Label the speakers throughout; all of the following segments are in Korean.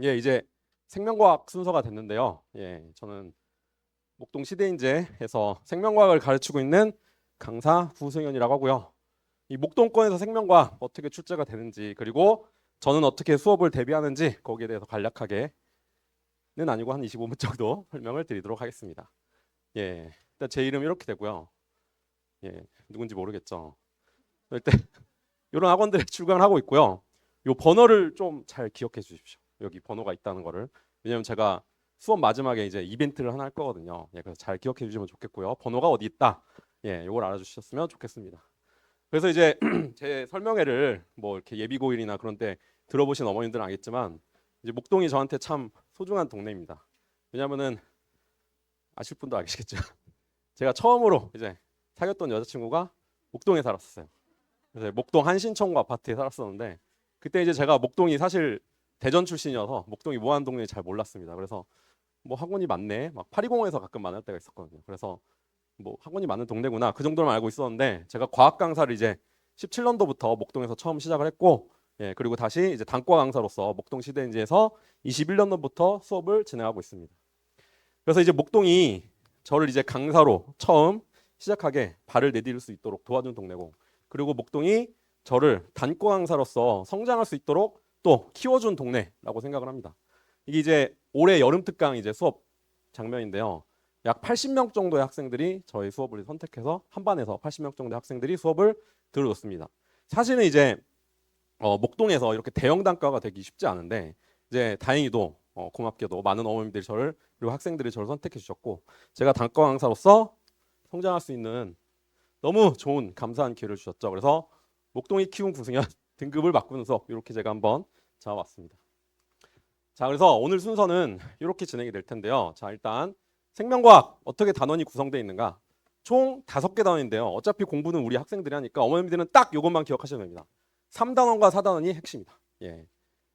Speaker 1: 예, 이제 생명과학 순서가 됐는데요. 예, 저는 목동 시대인재에서 생명과학을 가르치고 있는 강사 후승현이라고 하고요. 이 목동권에서 생명과학 어떻게 출제가 되는지, 그리고 저는 어떻게 수업을 대비하는지 거기에 대해서 간략하게는 아니고 한 25분 정도 설명을 드리도록 하겠습니다. 예, 일단 제 이름 이렇게 되고요. 예, 누군지 모르겠죠. 일단 이런 학원들에 출강을 하고 있고요. 요 번호를 좀 잘 기억해 주십시오. 여기 번호가 있다는 거를. 왜냐면 제가 수업 마지막에 이제 이벤트를 하나 할 거거든요. 예, 그래서 잘 기억해 주시면 좋겠고요. 번호가 어디 있다. 예, 요걸 알아주셨으면 좋겠습니다. 그래서 이제 제 설명회를 뭐 이렇게 예비고일이나 그런 때 들어보신 어머님들은 알겠지만 이제 목동이 저한테 참 소중한 동네입니다. 왜냐면은 아실 분도 아시겠죠. 제가 처음으로 이제 사귀었던 여자친구가 목동에 살았었어요. 그래서 목동 한신청구 아파트에 살았었는데 그때 이제 제가 목동이 사실 대전 출신이어서 목동이 뭐 하는 동네인지 잘 몰랐습니다. 그래서 뭐 학원이 많네, 막 파리공원에서 가끔 만날 때가 있었거든요. 그래서 뭐 학원이 많은 동네구나 그 정도만 알고 있었는데 제가 과학 강사를 이제 17년도부터 목동에서 처음 시작을 했고, 예, 그리고 다시 이제 단과 강사로서 목동 시대인지에서 21년도부터 수업을 진행하고 있습니다. 그래서 이제 목동이 저를 이제 강사로 처음 시작하게 발을 내디딜 수 있도록 도와준 동네고, 그리고 목동이 저를 단과 강사로서 성장할 수 있도록 또 키워준 동네라고 생각을 합니다. 이게 이제 올해 여름 특강 이제 수업 장면인데요. 약 80명 정도의 학생들이 저희 수업을 선택해서 한 반에서 80명 정도의 학생들이 수업을 들어줬습니다. 사실은 이제 목동에서 이렇게 대형 단과가 되기 쉽지 않은데 이제 다행히도 고맙게도 많은 어머님들이 저를, 그리고 학생들이 저를 선택해 주셨고, 제가 단과 강사로서 성장할 수 있는 너무 좋은 감사한 기회를 주셨죠. 그래서 목동이 키운 구승현 등급을 바꾸는 수업 이렇게 제가 한번 잡아봤습니다. 자, 그래서 오늘 순서는 이렇게 진행이 될 텐데요. 자, 일단 생명과학 어떻게 단원이 구성되어 있는가? 총 5개 단원인데요. 어차피 공부는 우리 학생들이 하니까 어머님들은 딱 이것만 기억하시면 됩니다. 3단원과 4단원이 핵심이다. 예.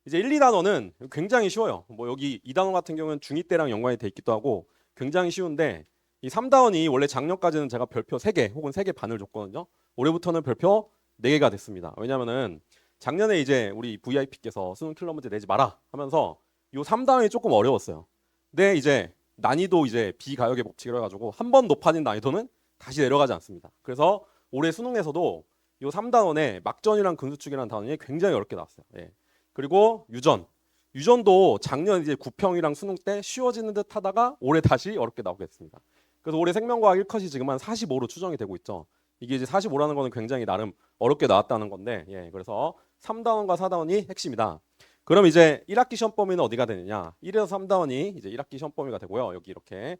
Speaker 1: 이제 1, 2단원은 굉장히 쉬워요. 뭐 여기 2단원 같은 경우는 중2 때랑 연관이 돼 있기도 하고 굉장히 쉬운데, 이 3단원이 원래 작년까지는 제가 별표 3개 혹은 3개 반을 줬거든요. 올해부터는 별표 4개가 됐습니다. 왜냐면은 작년에 이제 우리 VIP께서 수능 킬러 문제 내지 마라 하면서 요 3단원이 조금 어려웠어요. 근데 이제 난이도 이제 비가역의 법칙이라 해가지고 한 번 높아진 난이도는 다시 내려가지 않습니다. 그래서 올해 수능에서도 요 3단원에 막전이랑 근수축이라는 단원이 굉장히 어렵게 나왔어요. 예. 그리고 유전도 작년 이제 구평이랑 수능 때 쉬워지는 듯 하다가 올해 다시 어렵게 나오겠습니다. 그래서 올해 생명과학 1컷이 지금 한 45로 추정이 되고 있죠. 이게 이제 45라는 거는 굉장히 나름 어렵게 나왔다는 건데, 예, 그래서 3단원과 4단원이 핵심이다. 그럼 이제 1학기 시험 범위는 어디가 되느냐? 1에서 3단원이 이제 1학기 시험 범위가 되고요. 여기 이렇게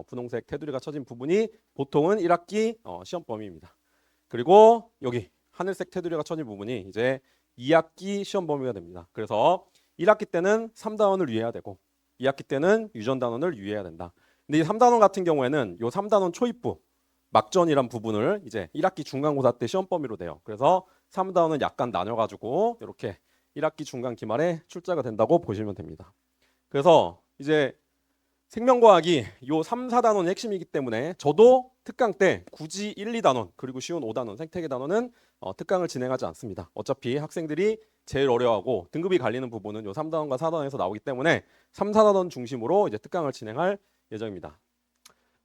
Speaker 1: 분홍색 테두리가 쳐진 부분이 보통은 1학기 시험 범위입니다. 그리고 여기 하늘색 테두리가 쳐진 부분이 이제 2학기 시험 범위가 됩니다. 그래서 1학기 때는 3단원을 유의해야 되고 2학기 때는 유전단원을 유의해야 된다. 근데 이 3단원 같은 경우에는 요 3단원 초입부 막전이란 부분을 이제 1학기 중간고사 때 시험 범위로 돼요. 그래서 3단원은 약간 나눠가지고 이렇게 1학기 중간 기말에 출제가 된다고 보시면 됩니다. 그래서 이제 생명과학이 요 3, 4단원의 핵심이기 때문에 저도 특강 때 굳이 1, 2단원 그리고 쉬운 5단원 생태계 단원은 특강을 진행하지 않습니다. 어차피 학생들이 제일 어려워하고 등급이 갈리는 부분은 요 3단원과 4단원에서 나오기 때문에 3, 4단원 중심으로 이제 특강을 진행할 예정입니다.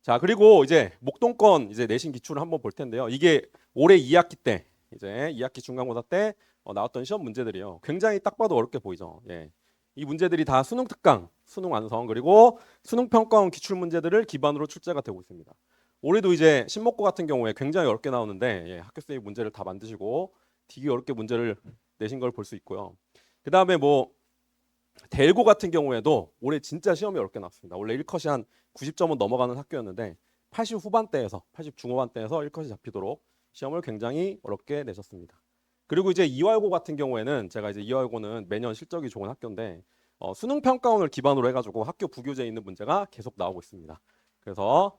Speaker 1: 자, 그리고 이제 목동권 이제 내신 기출을 한번 볼 텐데요. 이게 올해 2학기 때 이제 2학기 중간고사 때 나왔던 시험 문제들이요. 굉장히 딱 봐도 어렵게 보이죠. 예. 이 문제들이 다 수능 특강, 수능 완성, 그리고 수능 평가원 기출 문제들을 기반으로 출제가 되고 있습니다. 올해도 이제 신목고 같은 경우에 굉장히 어렵게 나오는데, 예, 학교생이 문제를 다 만드시고 되게 어렵게 문제를 내신 걸 볼 수 있고요. 그 다음에 뭐 델고 같은 경우에도 올해 진짜 시험이 어렵게 나왔습니다. 원래 1컷이 한 90점은 넘어가는 학교였는데 80 후반대에서 80 중후반대에서 1컷이 잡히도록 시험을 굉장히 어렵게 내셨습니다. 그리고 이제 이화여고 같은 경우에는 제가 이제 이화여고는 매년 실적이 좋은 학교인데 수능 평가원을 기반으로 해가지고 학교 부교재에 있는 문제가 계속 나오고 있습니다. 그래서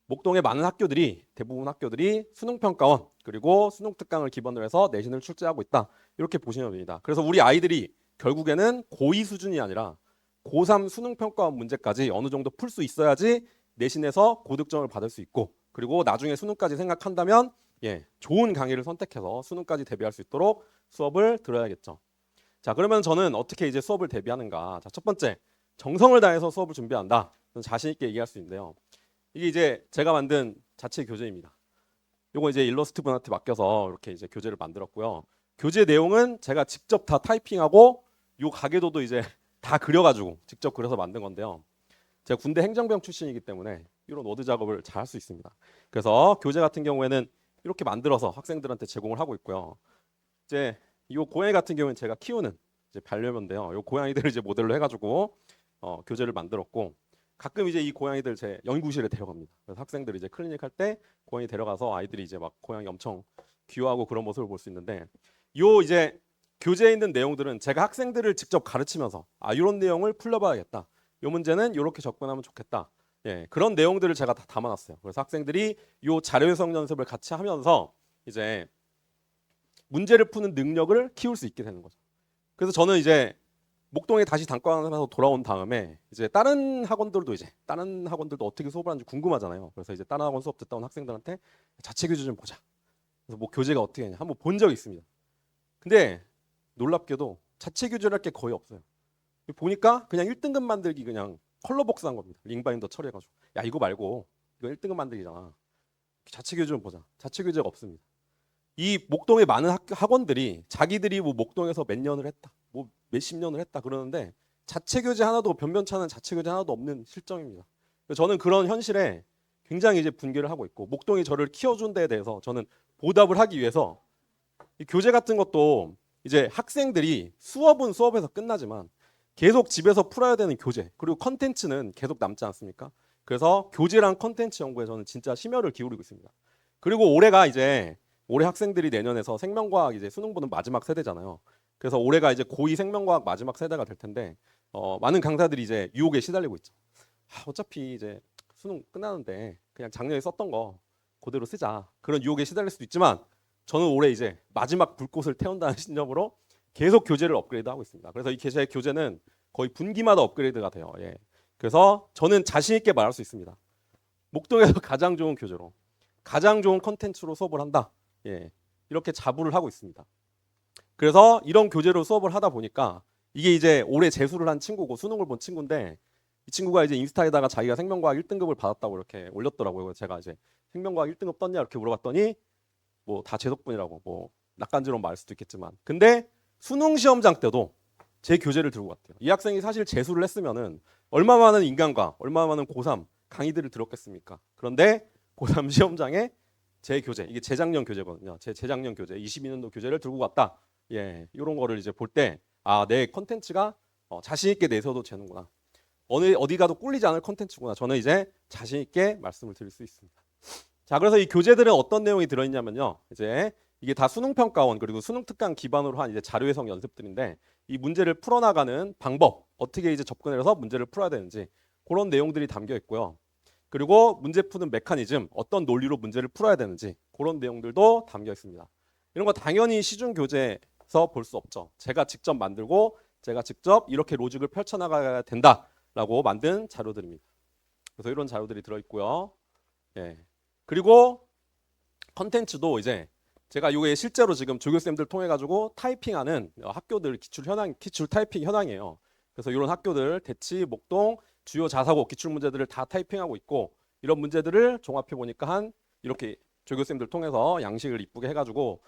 Speaker 1: 목동의 많은 학교들이, 대부분 학교들이 수능 평가원 그리고 수능 특강을 기반으로 해서 내신을 출제하고 있다, 이렇게 보시면 됩니다. 그래서 우리 아이들이 결국에는 고2 수준이 아니라 고3 수능 평가원 문제까지 어느 정도 풀 수 있어야지 내신에서 고득점을 받을 수 있고, 그리고 나중에 수능까지 생각한다면, 예, 좋은 강의를 선택해서 수능까지 대비할 수 있도록 수업을 들어야겠죠. 자, 그러면 저는 어떻게 이제 수업을 대비하는가? 자, 첫 번째, 정성을 다해서 수업을 준비한다. 저는 자신 있게 얘기할 수 있는데요. 이게 이제 제가 만든 자체 교재입니다. 요거 이제 일러스트 분한테 맡겨서 이렇게 이제 교재를 만들었고요. 교재 내용은 제가 직접 다 타이핑하고 요 가계도도 이제 다 그려가지고 직접 그려서 만든 건데요. 제가 군대 행정병 출신이기 때문에 이런 워드 작업을 잘 할 수 있습니다. 그래서 교재 같은 경우에는 이렇게 만들어서 학생들한테 제공을 하고 있고요. 이제 이 고양이 같은 경우는 제가 키우는 이제 반려묘인데요. 이 고양이들을 이제 모델로 해가지고 교재를 만들었고, 가끔 이제 이 고양이들 제 연구실에 데려갑니다. 그래서 학생들이 이제 클리닉 할 때 고양이 데려가서 아이들이 이제 막 고양이 엄청 귀여워하고 그런 모습을 볼 수 있는데, 요 이제 교재에 있는 내용들은 제가 학생들을 직접 가르치면서 이런 내용을 풀려봐야겠다. 요 문제는 이렇게 접근하면 좋겠다. 예, 그런 내용들을 제가 다 담아놨어요. 그래서 학생들이 요 자료 해석 연습을 같이 하면서 이제 문제를 푸는 능력을 키울 수 있게 되는 거죠. 그래서 저는 이제 목동에 다시 단과하면서 돌아온 다음에 이제 다른 학원들도 어떻게 수업을 하는지 궁금하잖아요. 그래서 이제 다른 학원 수업 듣다 온 학생들한테 자체 교재 좀 보자. 그래서 뭐 교재가 어떻게 되냐 한번 본 적이 있습니다. 근데 놀랍게도 자체 교재를 할 게 거의 없어요. 보니까 그냥 1등급 만들기 그냥 컬러 복사한 겁니다. 링바인더 처리해가지고 야 이거 말고 이거 1등급 만들기잖아. 자체 교재 좀 보자. 자체 교재가 없습니다. 이 목동의 많은 학원들이 자기들이 뭐 목동에서 몇 년을 했다, 뭐 몇십 년을 했다 그러는데 자체 교재 하나도 변변찮은 자체 교재 하나도 없는 실정입니다. 그래서 저는 그런 현실에 굉장히 이제 분개를 하고 있고, 목동이 저를 키워준 데에 대해서 저는 보답을 하기 위해서 이 교재 같은 것도 이제 학생들이 수업은 수업에서 끝나지만 계속 집에서 풀어야 되는 교재, 그리고 컨텐츠는 계속 남지 않습니까? 그래서 교재랑 컨텐츠 연구에 저는 진짜 심혈을 기울이고 있습니다. 그리고 올해 학생들이 내년에서 생명과학 이제 수능 보는 마지막 세대잖아요. 그래서 올해가 이제 고2 생명과학 마지막 세대가 될 텐데 많은 강사들이 이제 유혹에 시달리고 있죠. 어차피 이제 수능 끝나는데 그냥 작년에 썼던 거 그대로 쓰자. 그런 유혹에 시달릴 수도 있지만 저는 올해 이제 마지막 불꽃을 태운다는 신념으로 계속 교재를 업그레이드하고 있습니다. 그래서 이 교재는 거의 분기마다 업그레이드가 돼요. 예. 그래서 저는 자신 있게 말할 수 있습니다. 목동에서 가장 좋은 교재로, 가장 좋은 컨텐츠로 수업을 한다. 예, 이렇게 자부를 하고 있습니다. 그래서 이런 교재로 수업을 하다 보니까 이게 이제 올해 재수를 한 친구고 수능을 본 친구인데, 이 친구가 이제 인스타에다가 자기가 생명과학 1등급을 받았다고 이렇게 올렸더라고요. 제가 이제 생명과학 1등급 떴냐 이렇게 물어봤더니 뭐 다 제 덕분이라고, 뭐 낯간지러운 말일 수도 있겠지만, 근데 수능 시험장 때도 제 교재를 들고 갔대요. 이 학생이 사실 재수를 했으면은 얼마 많은 인간과 얼마 많은 고3 강의들을 들었겠습니까? 그런데 고3 시험장에 제 교재, 이게 재작년 교재거든요. 제 재작년 교재, 22년도 교재를 들고 갔다. 예, 이런 거를 이제 볼 때 내 컨텐츠가 자신 있게 내서도 되는구나. 어디 가도 꿀리지 않을 컨텐츠구나. 저는 이제 자신 있게 말씀을 드릴 수 있습니다. 자, 그래서 이 교재들은 어떤 내용이 들어있냐면요. 이제 이게 다 수능평가원 그리고 수능특강 기반으로 한 이제 자료 해석 연습들인데, 이 문제를 풀어나가는 방법, 어떻게 이제 접근해서 문제를 풀어야 되는지 그런 내용들이 담겨 있고요. 그리고 문제 푸는 메커니즘, 어떤 논리로 문제를 풀어야 되는지 그런 내용들도 담겨 있습니다. 이런 거 당연히 시중 교재에서 볼 수 없죠. 제가 직접 만들고 제가 직접 이렇게 로직을 펼쳐나가야 된다라고 만든 자료들입니다. 그래서 이런 자료들이 들어있고요. 예. 그리고 컨텐츠도 이제 제가 이게 실제로 지금 조교쌤들 통해 가지고 타이핑하는 학교들 기출 타이핑 현황이에요. 그래서 이런 학교들 대치, 목동 주요 자사고 기출 문제들을 다 타이핑하고 있고, 이런 문제들을 종합해 보니까 한 이렇게 조교쌤들 통해서 양식을 이쁘게 해가지고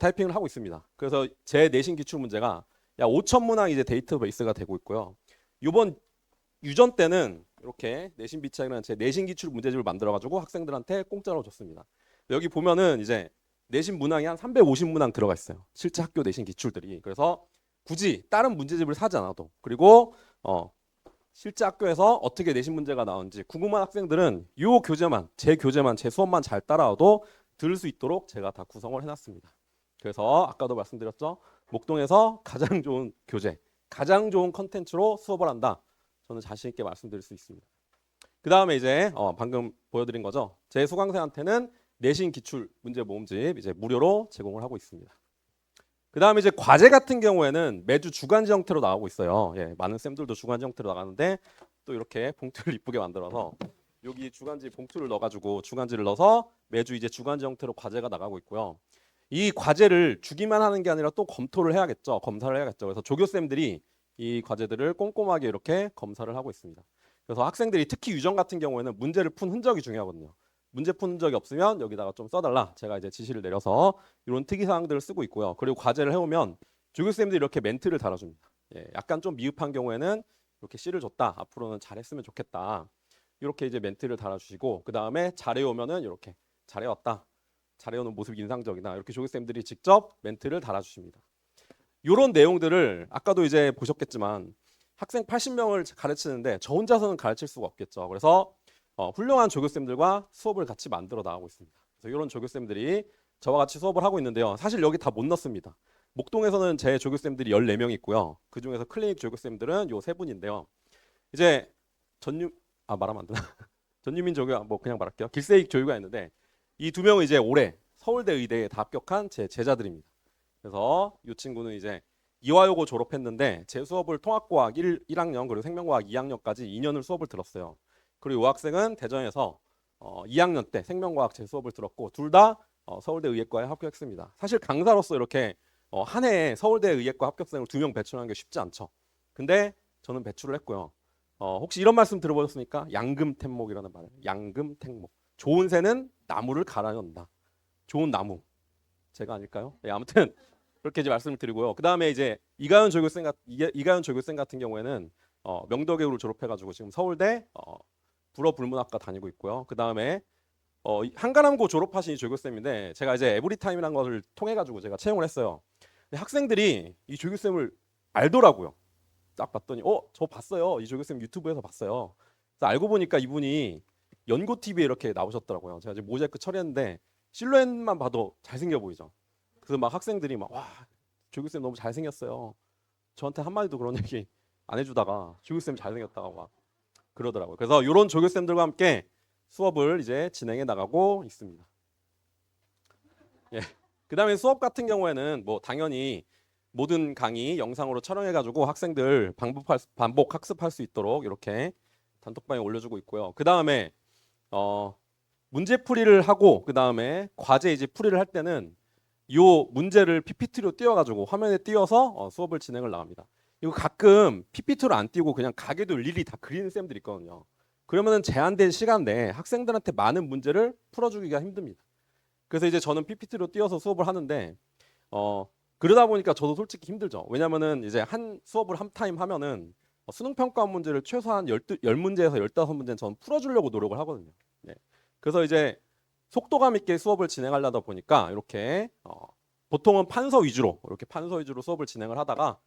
Speaker 1: 타이핑을 하고 있습니다. 그래서 제 내신 기출 문제가 약 5천 문항 이제 데이터베이스가 되고 있고요. 이번 유전 때는 이렇게 내신 비치하기는 제 내신 기출 문제집을 만들어가지고 학생들한테 공짜로 줬습니다. 여기 보면은 이제 내신 문항이 한 350문항 들어가 있어요. 실제 학교 내신 기출들이. 그래서 굳이 다른 문제집을 사지 않아도, 그리고 실제 학교에서 어떻게 내신 문제가 나오는지 궁금한 학생들은 이 교재만, 제 수업만 잘 따라와도 들을 수 있도록 제가 다 구성을 해놨습니다. 그래서 아까도 말씀드렸죠. 목동에서 가장 좋은 교재, 가장 좋은 컨텐츠로 수업을 한다. 저는 자신 있게 말씀드릴 수 있습니다. 그 다음에 이제 방금 보여드린 거죠. 제 수강생한테는 내신 기출 문제 모음집 이제 무료로 제공을 하고 있습니다. 그 다음에 이제 과제 같은 경우에는 매주 주간지 형태로 나오고 있어요. 예, 많은 쌤들도 주간지 형태로 나가는데 또 이렇게 봉투를 이쁘게 만들어서 여기 주간지 봉투를 넣어가지고 주간지를 넣어서 매주 이제 주간지 형태로 과제가 나가고 있고요. 이 과제를 주기만 하는 게 아니라 또 검토를 해야겠죠. 검사를 해야겠죠. 그래서 조교쌤들이 이 과제들을 꼼꼼하게 이렇게 검사를 하고 있습니다. 그래서 학생들이 특히 유정 같은 경우에는 문제를 푼 흔적이 중요하거든요. 문제 푼 흔적이 없으면 여기다가 좀 써달라. 제가 이제 지시를 내려서 이런 특이사항들을 쓰고 있고요. 그리고 과제를 해오면 조교쌤들이 이렇게 멘트를 달아줍니다. 예, 약간 좀 미흡한 경우에는 이렇게 C를 줬다. 앞으로는 잘했으면 좋겠다. 이렇게 이제 멘트를 달아주시고 그 다음에 잘해오면은 이렇게 잘해왔다. 잘해오는 모습이 인상적이다. 이렇게 조교쌤들이 직접 멘트를 달아주십니다. 이런 내용들을 아까도 이제 보셨겠지만 학생 80명을 가르치는데 저 혼자서는 가르칠 수가 없겠죠. 그래서 훌륭한 조교쌤들과 수업을 같이 만들어 나가고 있습니다. 그래서 이런 조교쌤들이 저와 같이 수업을 하고 있는데요. 사실 여기 다 못 넣습니다. 목동에서는 제 조교쌤들이 14명 있고요. 그 중에서 클리닉 조교쌤들은 요 세 분인데요. 이제 말하면 안 되나? 전유민 조교 뭐 그냥 말할게요. 길세익 조교가 있는데 이 두 명은 이제 올해 서울대 의대에 다 합격한 제 제자들입니다. 그래서 이 친구는 이제 이화여고 졸업했는데 제 수업을 통합과학 1학년 그리고 생명과학 2학년까지 2년을 수업을 들었어요. 그리고 이 학생은 대전에서 2학년 때 생명과학 제 수업을 들었고 둘 다 서울대 의예과에 합격했습니다. 사실 강사로서 이렇게 한 해에 서울대 의예과 합격생을 2명 배출하는 게 쉽지 않죠. 근데 저는 배출을 했고요. 혹시 이런 말씀 들어보셨습니까? 양금택목이라는 말이에요. 양금택목. 좋은 새는 나무를 갈아연다. 좋은 나무. 제가 아닐까요? 네, 아무튼 그렇게 이제 말씀을 드리고요. 그 다음에 이제 이가연 조교생 같은 경우에는 명덕외고를 졸업해가지고 지금 서울대 불어불문학과 다니고 있고요. 그 다음에 한가람고 졸업하신 이 조교쌤인데 제가 이제 에브리타임이라는 것을 통해 가지고 제가 채용을 했어요. 근데 학생들이 이 조교쌤을 알더라고요. 딱 봤더니 저 봤어요. 이 조교쌤 유튜브에서 봤어요. 그래서 알고 보니까 이분이 연고 TV에 이렇게 나오셨더라고요. 제가 이제 모자이크 처리했는데 실루엣만 봐도 잘생겨 보이죠. 그래서 막 학생들이 막 와, 조교쌤 너무 잘생겼어요. 저한테 한마디도 그런 얘기 안 해주다가 조교쌤 잘생겼다고 막 그러더라고요. 그래서 이런 조교쌤들과 함께 수업을 이제 진행해 나가고 있습니다. 예. 그다음에 수업 같은 경우에는 뭐 당연히 모든 강의 영상으로 촬영해가지고 학생들 반복 학습할 수 있도록 이렇게 단톡방에 올려주고 있고요. 그 다음에 문제풀이를 하고 그 다음에 과제 이제 풀이를 할 때는 이 문제를 PPT로 띄워가지고 화면에 띄워서 수업을 진행을 나갑니다. 이거 가끔 PPT로 안 띄우고 그냥 가게도 일일이 다 그리는 쌤들 있거든요. 그러면은 제한된 시간 내에 학생들한테 많은 문제를 풀어주기가 힘듭니다. 그래서 이제 저는 PPT로 띄워서 수업을 하는데 그러다 보니까 저도 솔직히 힘들죠. 왜냐면은 이제 한 수업을 한 타임 하면은 수능 평가 문제를 최소한 10문제에서 15문제는 저는 풀어주려고 노력을 하거든요. 네. 그래서 이제 속도감 있게 수업을 진행하려다 보니까 이렇게 보통은 판서 위주로 수업을 진행을 하다가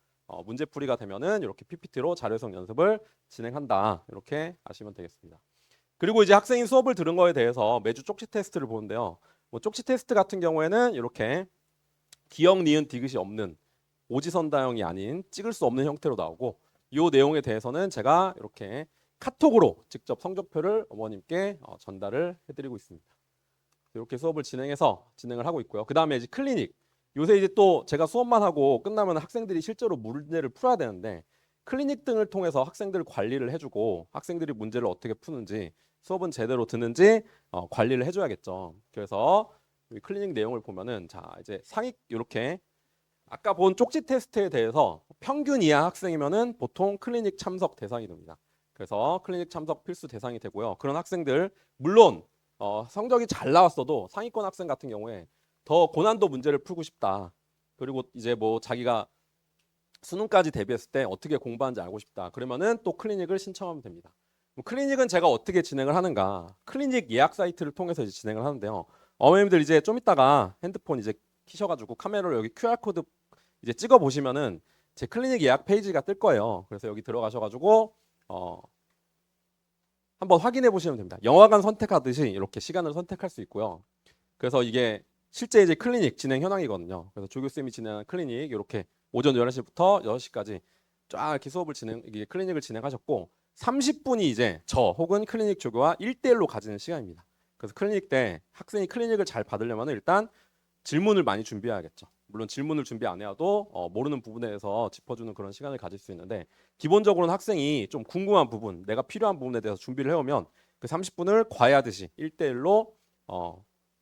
Speaker 1: 문제풀이가 되면은 이렇게 PPT로 자료 해석 연습을 진행한다. 이렇게 아시면 되겠습니다. 그리고 이제 학생이 수업을 들은 거에 대해서 매주 쪽지 테스트를 보는데요. 뭐 쪽지 테스트 같은 경우에는 이렇게 기역, 니은, 디귿이 없는 오지선다형이 아닌 찍을 수 없는 형태로 나오고 이 내용에 대해서는 제가 이렇게 카톡으로 직접 성적표를 어머님께 전달을 해드리고 있습니다. 이렇게 수업을 진행을 하고 있고요. 그 다음에 이제 클리닉. 요새 이제 또 제가 수업만 하고 끝나면 학생들이 실제로 문제를 풀어야 되는데 클리닉 등을 통해서 학생들 관리를 해주고 학생들이 문제를 어떻게 푸는지 수업은 제대로 듣는지 관리를 해줘야겠죠. 그래서 클리닉 내용을 보면은 자 이제 상위 이렇게 아까 본 쪽지 테스트에 대해서 평균 이하 학생이면은 보통 클리닉 참석 대상이 됩니다. 그래서 클리닉 참석 필수 대상이 되고요. 그런 학생들 물론 성적이 잘 나왔어도 상위권 학생 같은 경우에 더 고난도 문제를 풀고 싶다. 그리고 이제 뭐 자기가 수능까지 대비했을 때 어떻게 공부하는지 알고 싶다. 그러면은 또 클리닉을 신청하면 됩니다. 클리닉은 제가 어떻게 진행을 하는가? 클리닉 예약 사이트를 통해서 이제 진행을 하는데요. 어머님들 이제 좀 이따가 핸드폰 이제 키셔가지고 카메라로 여기 QR 코드 이제 찍어 보시면은 제 클리닉 예약 페이지가 뜰 거예요. 그래서 여기 들어가셔가지고 한번 확인해 보시면 됩니다. 영화관 선택하듯이 이렇게 시간을 선택할 수 있고요. 그래서 이게 실제 이제 클리닉 진행 현황이거든요. 그래서 조교쌤이 진행한 클리닉 이렇게 오전 11시부터 6시까지 쫙 이렇게 이게 클리닉을 진행하셨고 30분이 이제 저 혹은 클리닉 조교와 1대1로 가지는 시간입니다. 그래서 클리닉 때 학생이 클리닉을 잘 받으려면 일단 질문을 많이 준비해야겠죠. 물론 질문을 준비 안 해도 모르는 부분에 대해서 짚어주는 그런 시간을 가질 수 있는데 기본적으로는 학생이 좀 궁금한 부분, 내가 필요한 부분에 대해서 준비를 해오면 그 30분을 과외하듯이 1대1로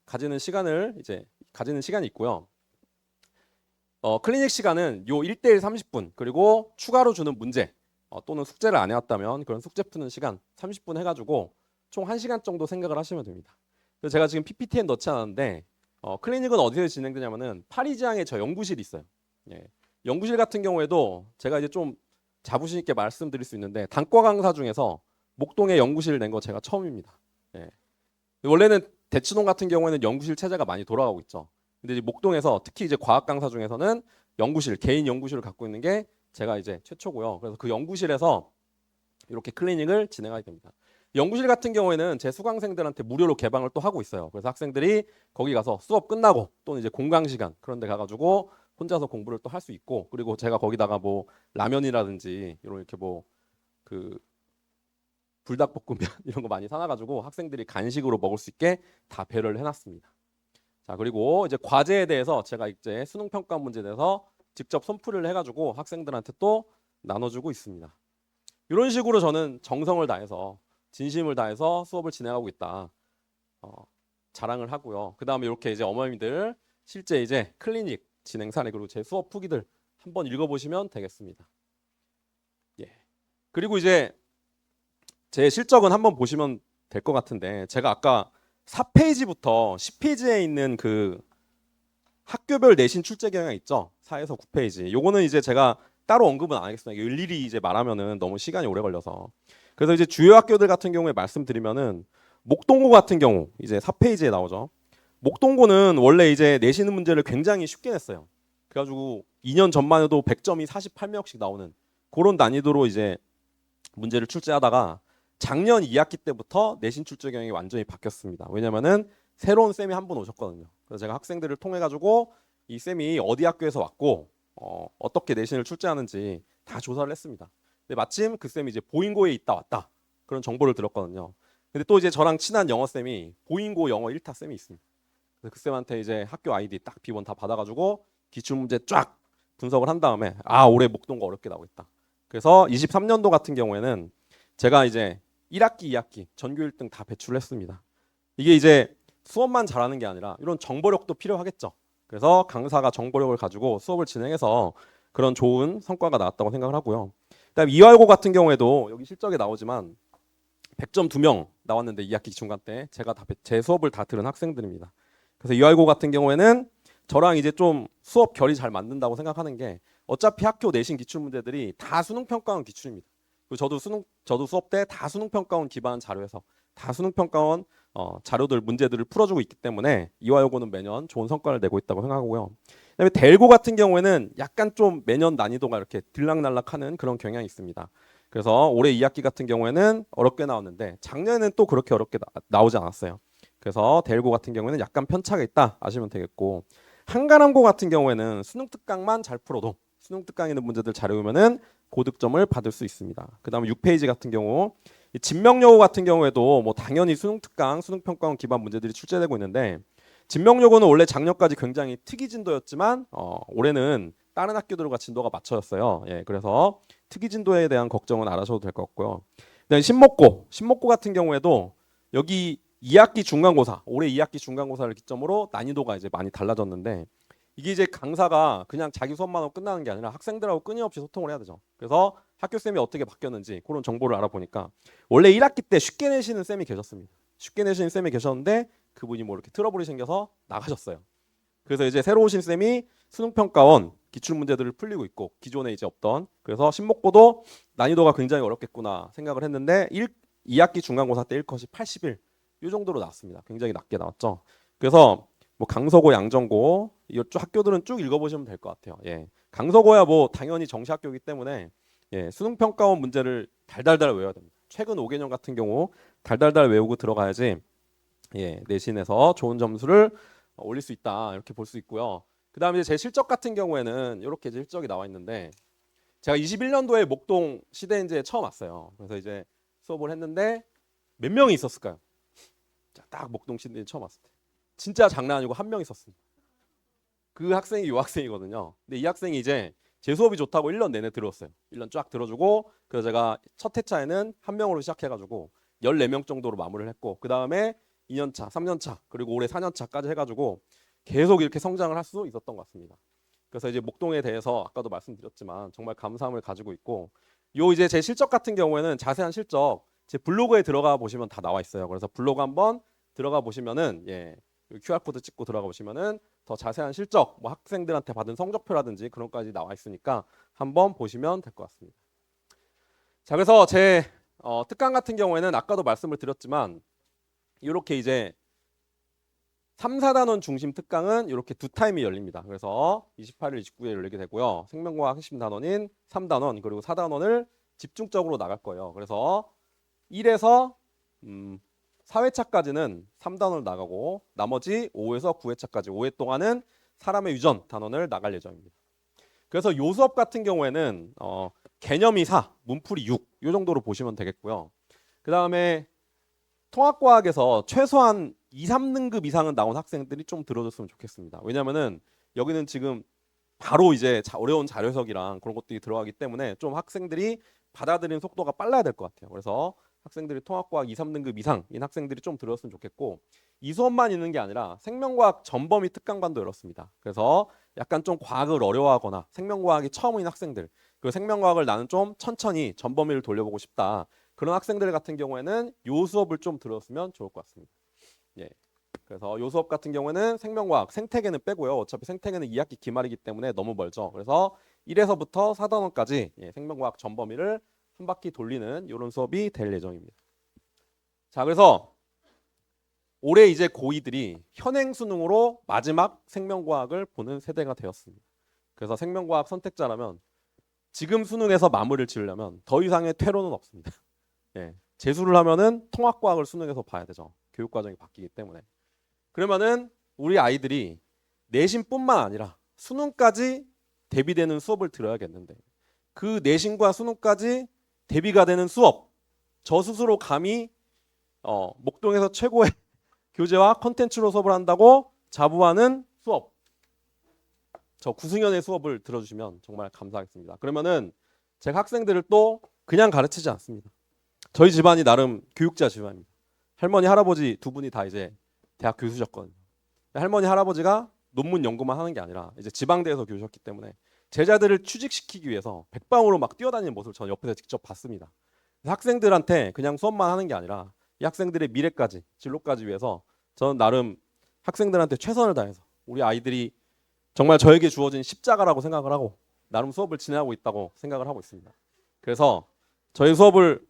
Speaker 1: 가지는 시간이 있고요. 클리닉 시간은 요 1대1 30분 그리고 추가로 주는 문제 또는 숙제를 안 해왔다면 그런 숙제 푸는 시간 30분 해가지고 총 1시간 정도 생각을 하시면 됩니다. 그래서 제가 지금 PPT에 넣지 않았는데 클리닉은 어디서 진행되냐면은 파리지향에 저 연구실이 있어요. 예. 연구실 같은 경우에도 제가 이제 좀 자부심 있게 말씀드릴 수 있는데 단과 강사 중에서 목동에 연구실 낸 거 제가 처음입니다. 예. 원래는 대치동 같은 경우에는 연구실 체제가 많이 돌아가고 있죠. 근데 이제 목동에서 특히 이제 과학 강사 중에서는 연구실, 개인 연구실을 갖고 있는 게 제가 이제 최초고요. 그래서 그 연구실에서 이렇게 클리닉을 진행하게 됩니다. 연구실 같은 경우에는 제 수강생들한테 무료로 개방을 또 하고 있어요. 그래서 학생들이 거기 가서 수업 끝나고 또는 이제 공강 시간 그런 데 가가지고 혼자서 공부를 또 할 수 있고, 그리고 제가 거기다가 뭐 라면이라든지 이렇게 뭐 그 불닭볶음면 이런 거 많이 사놔가지고 학생들이 간식으로 먹을 수 있게 다 배려를 해놨습니다. 자, 그리고 이제 과제에 대해서 제가 이제 수능 평가 문제에 대해서 직접 선풀이를 해가지고 학생들한테 또 나눠주고 있습니다. 이런 식으로 저는 정성을 다해서 진심을 다해서 수업을 진행하고 있다 자랑을 하고요. 그 다음에 이렇게 이제 어머님들 실제 이제 클리닉 진행 사례 그리고 제 수업 후기들 한번 읽어보시면 되겠습니다. 예. 그리고 이제 제 실적은 한번 보시면 될 것 같은데, 제가 아까 4페이지부터 10페이지에 있는 그 학교별 내신 출제 경향 있죠? 4에서 9페이지. 요거는 이제 제가 따로 언급은 안 하겠습니다. 일일이 이제 말하면은 너무 시간이 오래 걸려서. 그래서 이제 주요 학교들 같은 경우에 말씀드리면은 목동고 같은 경우 이제 4페이지에 나오죠. 목동고는 원래 이제 내신 문제를 굉장히 쉽게 냈어요. 그래가지고 2년 전만 해도 100점이 48명씩 나오는 그런 난이도로 이제 문제를 출제하다가 작년 2학기 때부터 내신 출제 경향이 완전히 바뀌었습니다. 왜냐면은 새로운 쌤이 한 분 오셨거든요. 그래서 제가 학생들을 통해 가지고 이 쌤이 어디 학교에서 왔고 어떻게 내신을 출제하는지 다 조사를 했습니다. 근데 마침 그 쌤이 이제 보인고에 있다 왔다 그런 정보를 들었거든요. 근데 또 이제 저랑 친한 영어 쌤이 보인고 영어 1타 쌤이 있습니다. 그래서 그 쌤한테 이제 학교 아이디 딱 비번 다 받아가지고 기출 문제 쫙 분석을 한 다음에 올해 목동고 어렵게 나오겠다. 그래서 23년도 같은 경우에는 제가 이제 1학기, 2학기 전교 1등 다 배출을 했습니다. 이게 이제 수업만 잘하는 게 아니라 이런 정보력도 필요하겠죠. 그래서 강사가 정보력을 가지고 수업을 진행해서 그런 좋은 성과가 나왔다고 생각을 하고요. 그다음에 이화여고 같은 경우에도 여기 실적에 나오지만 100점 2명 나왔는데 2학기 중간 때 제가 제 수업을 다 들은 학생들입니다. 그래서 이화여고 같은 경우에는 저랑 이제 좀 수업 결이 잘 맞는다고 생각하는 게 어차피 학교 내신 기출 문제들이 다 수능 평가원 기출입니다. 그리고 저도 수업 때 다 수능 평가원 기반 자료에서 다 수능 평가원 자료들 문제들을 풀어주고 있기 때문에 이화여고는 매년 좋은 성과를 내고 있다고 생각하고요. 그다음에 대일고 같은 경우에는 약간 좀 매년 난이도가 이렇게 들락날락하는 그런 경향이 있습니다. 그래서 올해 2학기 같은 경우에는 어렵게 나왔는데 작년에는 또 그렇게 어렵게 나오지 않았어요. 그래서 대일고 같은 경우에는 약간 편차가 있다 아시면 되겠고, 한가람고 같은 경우에는 수능 특강만 잘 풀어도 수능 특강에 있는 문제들 잘 외우면은 고득점을 받을 수 있습니다. 그다음에 6페이지 같은 경우 진명여고 같은 경우에도 뭐 당연히 수능 특강, 수능 평가원 기반 문제들이 출제되고 있는데, 진명여고는 원래 작년까지 굉장히 특이 진도였지만 올해는 다른 학교들과 진도가 맞춰졌어요. 예, 그래서 특이 진도에 대한 걱정은 안 하셔도 될 것 같고요. 그다음에 신목고 같은 경우에도 여기 2학기 중간고사, 올해 2학기 중간고사를 기점으로 난이도가 이제 많이 달라졌는데, 이게 이제 강사가 그냥 자기 수업만 하고 끝나는 게 아니라 학생들하고 끊임없이 소통을 해야 되죠. 그래서 학교 쌤이 어떻게 바뀌었는지 그런 정보를 알아보니까 원래 1학기 때 쉽게 내시는 쌤이 계셨습니다. 쉽게 내시는 쌤이 계셨는데 그분이 뭐 이렇게 트러블이 생겨서 나가셨어요. 그래서 이제 새로 오신 쌤이 수능평가원 기출 문제들을 풀리고 있고 기존에 이제 없던, 그래서 신목고도 난이도가 굉장히 어렵겠구나 생각을 했는데 2학기 중간고사 때 1컷이 81 이 정도로 나왔습니다. 굉장히 낮게 나왔죠. 그래서 뭐 강서고, 양정고 이쪽 학교들은 쭉 읽어보시면 될 것 같아요. 예, 강서고야 뭐 당연히 정시학교이기 때문에 수능평가원 문제를 달달달 외워야 됩니다. 최근 5개년 같은 경우 달달달 외우고 들어가야지 내신에서 좋은 점수를 올릴 수 있다 이렇게 볼 수 있고요. 그 다음에 제 실적 같은 경우에는 이렇게 실적이 나와 있는데, 제가 21년도에 목동 시대인재에 처음 왔어요. 그래서 이제 수업을 했는데 몇 명이 있었을까요? 자, 딱 목동 시대인재 처음 왔을 때 진짜 장난 아니고 한 명 있었습니다. 그 학생이 이 학생이거든요. 근데 이 학생이 이제 제 수업이 좋다고 1년 내내 들었어요. 1년 쫙 들어주고, 그래서 제가 첫 회차에는 한 명으로 시작해가지고 14명 정도로 마무리를 했고, 그 다음에 2년차, 3년차, 그리고 올해 4년차까지 해가지고 계속 이렇게 성장을 할 수 있었던 것 같습니다. 그래서 이제 목동에 대해서 아까도 말씀드렸지만 정말 감사함을 가지고 있고, 요 이제 제 실적 같은 경우에는 자세한 실적 제 블로그에 들어가 보시면 다 나와 있어요. 그래서 블로그 한번 들어가 보시면은 QR 코드 찍고 들어가 보시면은 더 자세한 실적, 뭐 학생들한테 받은 성적표라든지 그런 것까지 나와 있으니까 한번 보시면 될 것 같습니다. 자, 그래서 제 특강 같은 경우에는 아까도 말씀을 드렸지만 이렇게 이제 3, 4단원 중심 특강은 이렇게 두 타임이 열립니다. 그래서 28일, 29일 열리게 되고요. 생명과학 핵심 단원인 3단원 그리고 4단원을 집중적으로 나갈 거예요. 그래서 1에서 4회차까지는 3단원을 나가고 나머지 5에서 9회차까지 5회 동안은 사람의 유전 단원을 나갈 예정입니다. 그래서 요 수업 같은 경우에는 개념이 4, 문풀이 6, 요 정도로 보시면 되겠고요. 그 다음에 통합과학에서 최소한 2, 3등급 이상은 나온 학생들이 좀 들어줬으면 좋겠습니다. 왜냐면은 여기는 지금 바로 이제 어려운 자료 해석이랑 그런 것들이 들어가기 때문에 좀 학생들이 받아들이는 속도가 빨라야 될 것 같아요. 그래서 학생들이 통합과학 2, 3등급 이상인 학생들이 좀 들어줬으면 좋겠고, 이 수업만 있는 게 아니라 생명과학 전범위 특강반도 열었습니다. 그래서 약간 좀 과학을 어려워하거나 생명과학이 처음인 학생들, 그 생명과학을 나는 좀 천천히 전범위를 돌려보고 싶다, 그런 학생들 같은 경우에는 요 수업을 좀 들었으면 좋을 것 같습니다. 예. 그래서 요 수업 같은 경우에는 생명과학, 생태계는 빼고요. 어차피 생태계는 2학기 기말이기 때문에 너무 멀죠. 그래서 1에서부터 4단원까지 생명과학 전범위를 한 바퀴 돌리는 이런 수업이 될 예정입니다. 자, 그래서 올해 이제 고2들이 현행 수능으로 마지막 생명과학을 보는 세대가 되었습니다. 그래서 생명과학 선택자라면 지금 수능에서 마무리를 지으려면 더 이상의 퇴로는 없습니다. 재수를 하면은 통합과학을 수능에서 봐야 되죠. 교육과정이 바뀌기 때문에. 그러면은 우리 아이들이 내신뿐만 아니라 수능까지 대비되는 수업을 들어야겠는데, 그 내신과 수능까지 대비가 되는 수업, 저 스스로 감히 목동에서 최고의 교재와 컨텐츠로 수업을 한다고 자부하는 수업, 저 구승연의 수업을 들어주시면 정말 감사하겠습니다. 그러면은 제가 학생들을 또 그냥 가르치지 않습니다. 저희 집안이 나름 교육자 집안입니다. 할머니, 할아버지 두 분이 다 이제 대학 교수셨거든요. 할머니, 할아버지가 논문 연구만 하는 게 아니라 이제 지방대에서 교수셨기 때문에 제자들을 취직시키기 위해서 백방으로 막 뛰어다니는 모습을 저는 옆에서 직접 봤습니다. 학생들한테 그냥 수업만 하는 게 아니라 이 학생들의 미래까지, 진로까지 위해서 저는 나름 학생들한테 최선을 다해서 우리 아이들이 정말 저에게 주어진 십자가라고 생각을 하고 나름 수업을 진행하고 있다고 생각을 하고 있습니다. 그래서 저희 수업을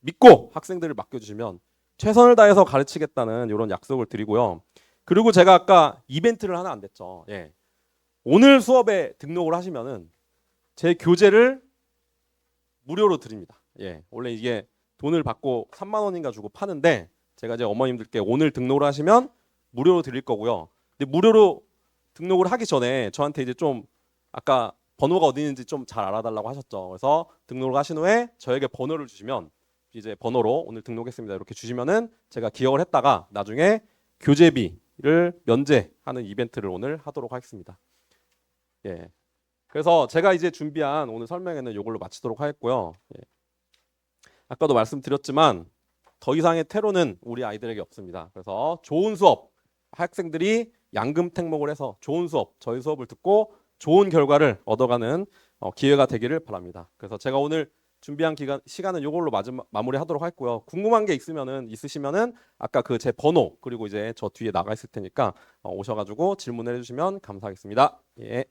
Speaker 1: 믿고 학생들을 맡겨주시면 최선을 다해서 가르치겠다는 이런 약속을 드리고요. 그리고 제가 아까 이벤트를 하나 안 됐죠. 오늘 수업에 등록을 하시면은 제 교재를 무료로 드립니다. 원래 이게 돈을 받고 3만 원인가 주고 파는데 제가 이제 어머님들께 오늘 등록을 하시면 무료로 드릴 거고요. 근데 무료로 등록을 하기 전에 저한테 이제 좀 아까 번호가 어디 있는지 좀 잘 알아달라고 하셨죠. 그래서 등록을 하신 후에 저에게 번호를 주시면 이제 번호로 오늘 등록했습니다 이렇게 주시면은 제가 기억을 했다가 나중에 교재비를 면제하는 이벤트를 오늘 하도록 하겠습니다. 그래서 제가 이제 준비한 오늘 설명회는 이걸로 마치도록 하겠고요. 아까도 말씀드렸지만 더 이상의 퇴로는 우리 아이들에게 없습니다. 그래서 좋은 수업, 학생들이 양금택목을 해서 좋은 수업, 저희 수업을 듣고 좋은 결과를 얻어가는 기회가 되기를 바랍니다. 그래서 제가 오늘 준비한 시간은 이걸로 마무리하도록 할고요. 궁금한 게 있으시면은 아까 그 제 번호 그리고 이제 저 뒤에 나가 있을 테니까 오셔가지고 질문을 해주시면 감사하겠습니다. 예.